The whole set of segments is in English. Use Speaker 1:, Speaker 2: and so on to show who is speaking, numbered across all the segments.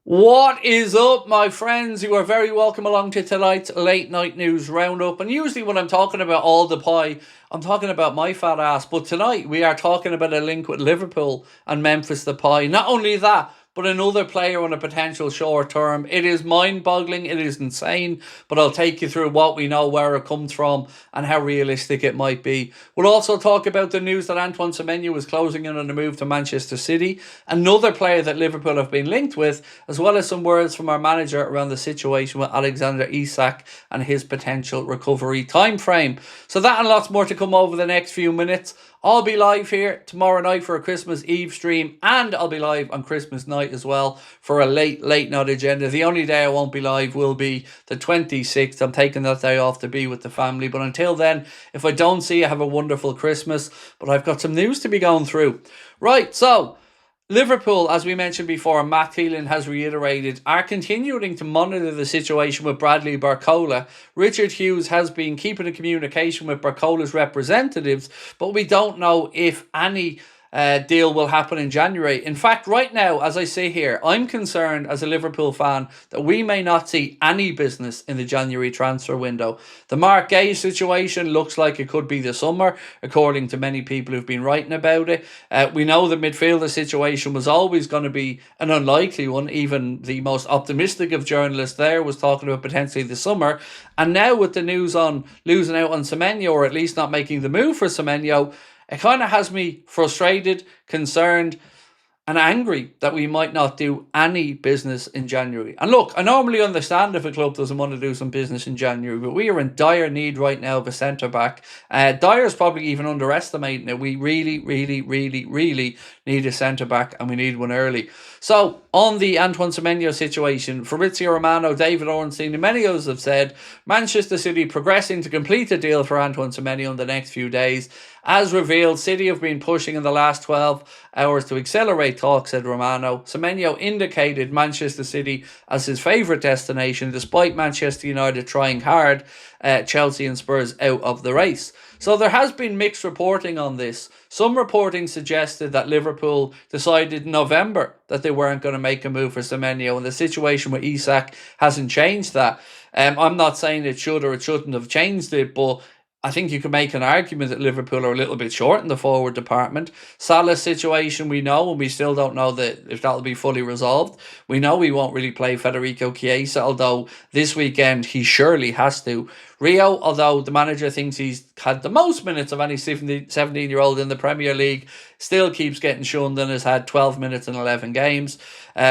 Speaker 1: What is up, my friends? You are very welcome along to tonight's late night news roundup. And usually when I'm talking about all the pie, I'm talking about my fat ass. But tonight we are talking about a link with Liverpool and Memphis Depay. Not only that, but another player on a potential short term. It is mind-boggling. It is insane. But I'll take you through what we know, where it comes from, and how realistic it might be. We'll also talk about the news that Antoine Semenyo is closing in on a move to Manchester City. Another player that Liverpool have been linked with, as well as some words from our manager around the situation with Alexander Isak and his potential recovery time frame. So that and lots more to come over the next few minutes. I'll be live here tomorrow night for a Christmas Eve stream, and I'll be live on Christmas night as well for a late night agenda. The only day I won't be live will be the 26th. I'm taking that day off to be with the family. But until then, if I don't see you, have a wonderful Christmas. But I've got some news to be going through. Right, so Liverpool, as we mentioned before, Matt Thielen has reiterated, are continuing to monitor the situation with Bradley Barcola. Richard Hughes has been keeping in communication with Barcola's representatives, but we don't know if any deal will happen in January. In fact, right now, as I say here, I'm concerned as a Liverpool fan that we may not see any business in the January transfer window. The Mark Gay situation looks like it could be the summer, according to many people who've been writing about it. We know the midfielder situation was always going to be an unlikely one. Even the most optimistic of journalists there was talking about potentially the summer. And now with the news on losing out on Semenyo, or at least not making the move for Semenyo, it kind of has me frustrated, concerned, and angry that we might not do any business in January. And look, I normally understand if a club doesn't want to do some business in January, but we are in dire need right now of a centre-back. Dire's probably even underestimating it. We really need a centre-back, and we need one early. So, on the Antoine Semenyo situation, Fabrizio Romano, David Ornstein, and many others have said Manchester City progressing to complete a deal for Antoine Semenyo in the next few days. As revealed, City have been pushing in the last 12 hours to accelerate talks, said Romano. Semenyo indicated Manchester City as his favourite destination, despite Manchester United trying hard, Chelsea and Spurs out of the race. So there has been mixed reporting on this. Some reporting suggested that Liverpool decided in November that they weren't going to make a move for Semenyo, and the situation with Isak hasn't changed that. I'm not saying it should or it shouldn't have changed it, but I think you can make an argument that Liverpool are a little bit short in the forward department. Salah's situation we know, and we still don't know if that'll be fully resolved. We know we won't really play Federico Chiesa, although this weekend he surely has to. Rio, although the manager thinks he's had the most minutes of any 17-year-old in the Premier League, still keeps getting shunned and has had 12 minutes in 11 games.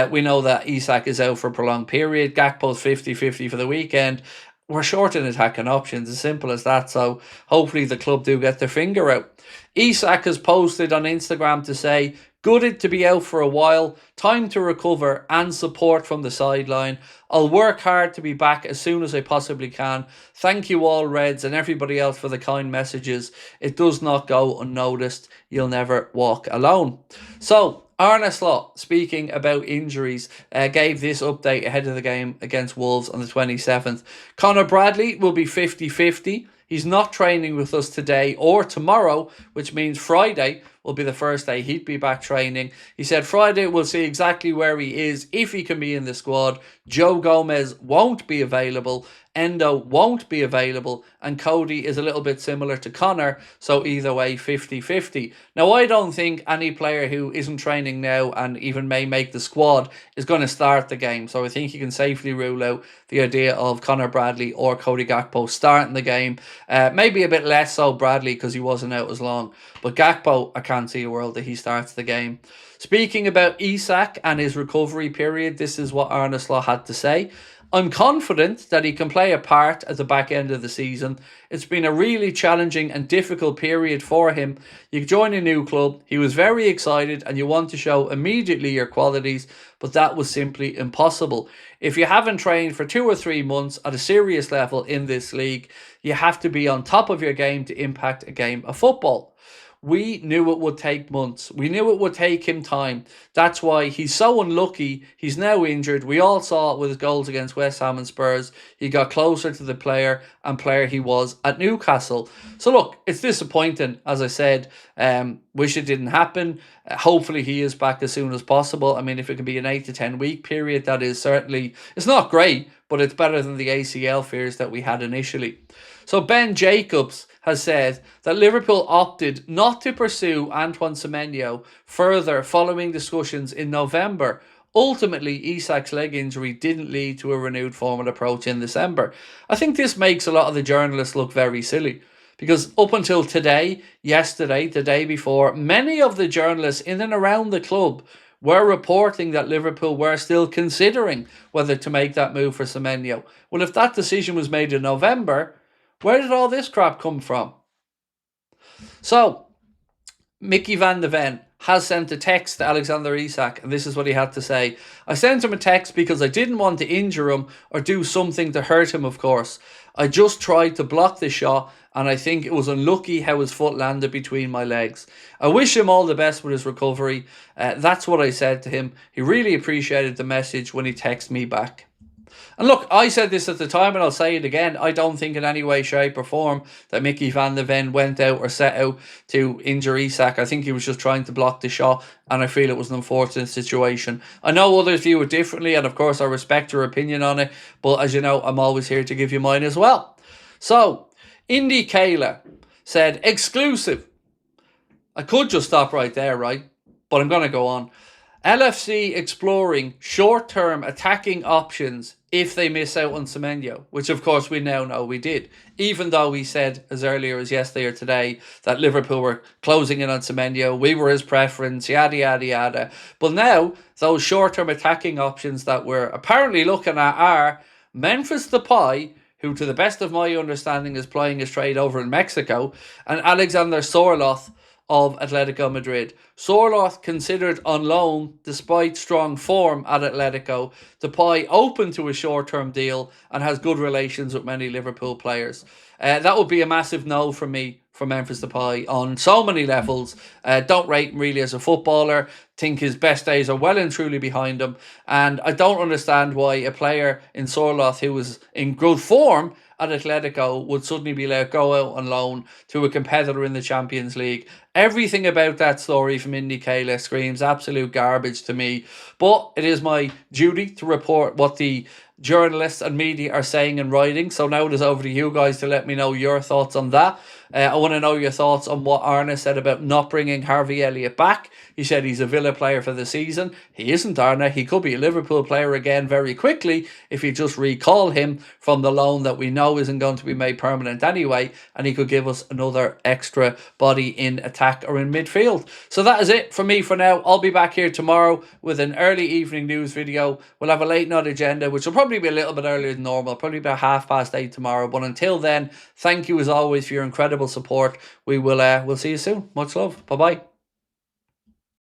Speaker 1: We know that Isak is out for a prolonged period. Gakpo's 50-50 for the weekend. We're short in attacking options, as simple as that. So hopefully the club do get their finger out. Isak has posted on Instagram to say, gutted to be out for a while, time to recover and support from the sideline. I'll work hard to be back as soon as I possibly can. Thank you all, Reds, and everybody else for the kind messages. It does not go unnoticed. You'll never walk alone. So, Arne Slot, speaking about injuries, gave this update ahead of the game against Wolves on the 27th. Conor Bradley will be 50-50. He's not training with us today or tomorrow, which means Friday will be the first day he'd be back training. He said Friday we'll see exactly where he is, if he can be in the squad. Joe Gomez won't be available. Endo won't be available, and Cody is a little bit similar to Connor, so either way 50-50. Now I don't think any player who isn't training now and even may make the squad is going to start the game, so I think you can safely rule out the idea of Conor Bradley or Cody Gakpo starting the game. Maybe a bit less so Bradley because he wasn't out as long, but Gakpo, I can't see a world that he starts the game. Speaking about Isak and his recovery period, this is what Arne Slot had to say. I'm confident that he can play a part at the back end of the season. It's been a really challenging and difficult period for him. You join a new club, he was very excited and you want to show immediately your qualities, but that was simply impossible. If you haven't trained for 2 or 3 months at a serious level in this league, you have to be on top of your game to impact a game of football. We knew it would take months. We knew it would take him time. That's why he's so unlucky. He's now injured. We all saw it with his goals against West Ham and Spurs. He got closer to the player he was at Newcastle. So look, it's disappointing, as I said. Wish it didn't happen. Hopefully he is back as soon as possible. I mean, if it can be an 8 to 10 week period, that is certainly, it's not great, but it's better than the ACL fears that we had initially. So Ben Jacobs has said that Liverpool opted not to pursue Antoine Semenyo further following discussions in November. Ultimately, Isak's leg injury didn't lead to a renewed formal approach in December. I think this makes a lot of the journalists look very silly, because up until today, yesterday, the day before, many of the journalists in and around the club were reporting that Liverpool were still considering whether to make that move for Semenyo. Well, if that decision was made in November, where did all this crap come from? So, Mickey van de Ven has sent a text to Alexander Isak, and this is what he had to say. I sent him a text because I didn't want to injure him or do something to hurt him, of course. I just tried to block the shot, and I think it was unlucky how his foot landed between my legs. I wish him all the best with his recovery. That's what I said to him. He really appreciated the message when he texted me back. And look, I said this at the time and I'll say it again. I don't think in any way, shape or form that Mickey van de Ven went out or set out to injure Isak. I think he was just trying to block the shot, and I feel it was an unfortunate situation. I know others view it differently, and of course I respect your opinion on it, but as you know, I'm always here to give you mine as well. So, Indy Kayla said, exclusive. I could just stop right there, right? But I'm going to go on. LFC exploring short-term attacking options if they miss out on Semenyo, which of course we now know we did. Even though we said as earlier as yesterday or today that Liverpool were closing in on Semenyo, we were his preference, yada, yada, yada. But now, those short-term attacking options that we're apparently looking at are Memphis Depay, who to the best of my understanding is playing his trade over in Mexico, and Alexander Sorloth of Atletico Madrid. Sorloth considered on loan despite strong form at Atletico. Depay open to a short-term deal and has good relations with many Liverpool players. That would be a massive no from me for Memphis Depay on so many levels. Don't rate him really as a footballer. Think his best days are well and truly behind him. And I don't understand why a player in Sorloth who was in good form at Atletico would suddenly be let go out on loan to a competitor in the Champions League. Everything about that story from Indy Kayla screams absolute garbage to me. But it is my duty to report what the journalists and media are saying and writing. So now it is over to you guys to let me know your thoughts on that. I want to know your thoughts on what Arne said about not bringing Harvey Elliott back. He said he's a Villa player for the season. He isn't, Arne. He could be a Liverpool player again very quickly if you just recall him from the loan that we know isn't going to be made permanent anyway, and he could give us another extra body in attack or in midfield. So that is it for me for now. I'll be back here tomorrow with an early evening news video. We'll have a late night agenda, which will probably be a little bit earlier than normal, probably about 8:30 tomorrow. But until then, thank you as always for your incredible support. We'll see you soon. Much love. Bye bye.